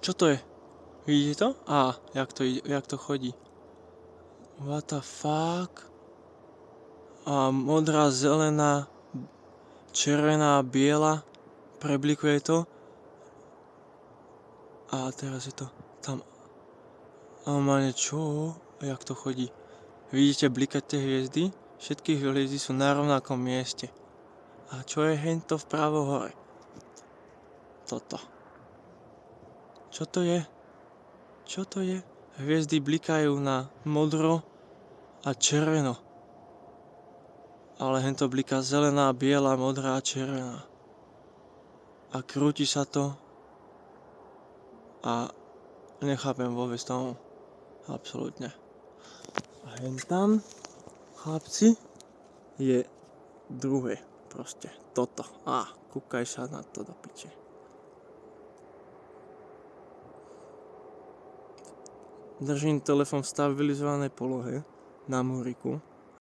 Čo to je? Vidíte to? Jak to chodí. What the fuck? A modrá, zelená, červená, biela. Preblikuje to. A teraz je to tam. A mane čo? Jak to chodí? Vidíte blikať tie hviezdy? Všetky hviezdy sú na rovnakom mieste. A čo je hento vpravo hore? Toto. Čo to je? Čo to je? Hviezdy blikajú na modro a červeno. Ale hento bliká zelená, biela, modrá a červená. A krúti sa to. A nechápem vôbec tomu. Absolútne. A hentam, chlapci, je druhé. Proste toto. Kúkaj sa na to do piče. Držím telefón v stabilizovanej polohe na múriku.